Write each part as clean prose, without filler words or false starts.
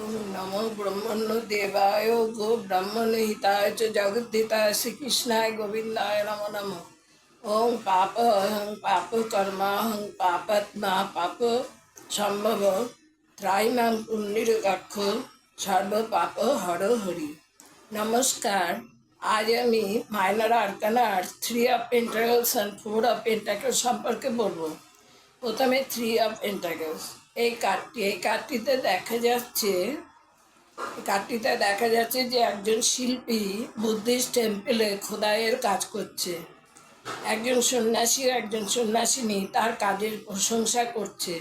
ओम नमो ब्रह्मण्य देवाय गो ब्राह्मण हिताय च जगद्धिताय श्री कृष्णाय गोविंदाय नमो नमः। ओम पाप अहं पाप कर्माहं पापात्मा पाप संभव त्राइमां पुण्डिरकाक्ष सर्व पाप हर हरि। नमस्कार। आज আমি minor arcana 3 of pentacles and 4 of pentacles সম্পর্কে বলবো। প্রথমে 3 অফ পেন্টাকলস। এই কার্ডটিতে দেখা যাচ্ছে যে একজন শিল্পী বুদ্ধিস্ট টেম্পলে খোদাইয়ের কাজ করছে। একজন সন্ন্যাসিনী তার কাজের প্রশংসা করছে।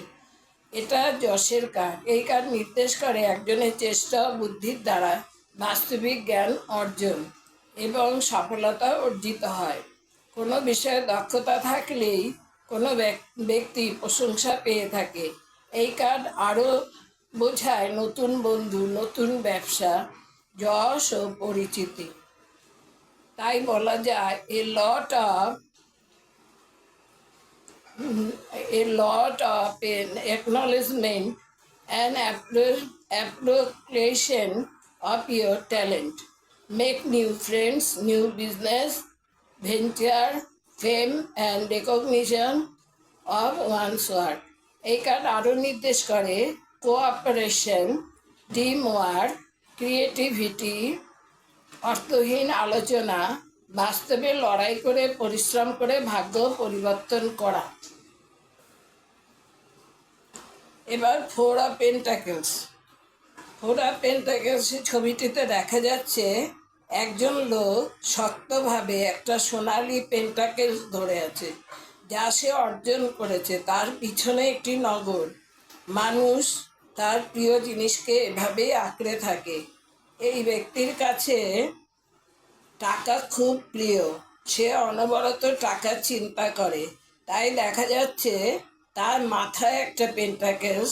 এটা যশের কার্ড। এই কার্ড নির্দেশ করে একজনের চেষ্টা ও বুদ্ধির দ্বারা বাস্তবিক জ্ঞান অর্জন এবং সফলতা অর্জিত হয়। কোনো বিষয়ে দক্ষতা থাকলেই কোনো ব্যক্তি প্রশংসা পেয়ে থাকে। এই কার্ড আরও বোঝায় নতুন বন্ধু, নতুন ব্যবসা, যশ ও পরিচিতি। তাই বলা যায় a lot of acknowledgement and appreciation of your talent. Make new friends, new business venture, fame and recognition of one's work. এই কার্ড আরও নির্দেশ করে কোঅপারেশন, টিম ওয়ার্ক, ক্রিয়েটিভিটি, অর্থহীন আলোচনা, বাস্তবে লড়াই করে পরিশ্রম করে ভাগ্য পরিবর্তন করা। এবার 4 অফ পেন্টাকলস। 4 অফ পেন্টাকলসের ছবিটিতে দেখা যাচ্ছে একজন লোক শক্তভাবে একটা সোনালি পেন্টাকেলস ধরে আছে, যা সে অর্জন করেছে। তার পিছনে একটি নগর। মানুষ তার প্রিয় জিনিসকে এভাবেই আঁকড়ে থাকে। এই ব্যক্তির কাছে টাকা খুব প্রিয়। সে অনবরত টাকার চিন্তা করে। তাই দেখা যাচ্ছে তার মাথায় একটা পেন্টাকেলস,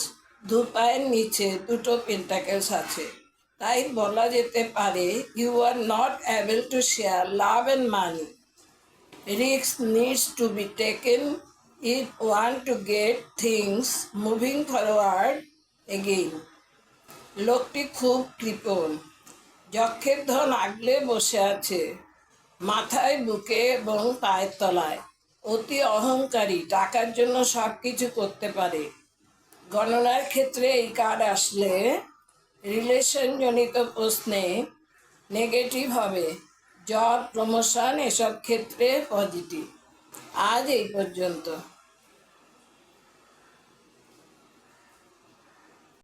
দু পায়ের নিচে দুটো পেন্টাকেলস আছে। তাই বলা যেতে পারে you are not able to share love and money. Risk needs to be taken if want to get things moving forward again. লোকটি খুব কৃপণ। যক্ষের ধন আগলে বসে আছে, মাথায়, বুকে এবং পায়ের তলায়। অতি অহংকারী, টাকার জন্য সব কিছু করতে পারে। গণনার ক্ষেত্রে এই কার্ড আসলে রিলেশনজনিত প্রশ্নে নেগেটিভ হবে, জব, প্রমোশন এসব ক্ষেত্রে পজিটিভ। আজ এই পর্যন্ত।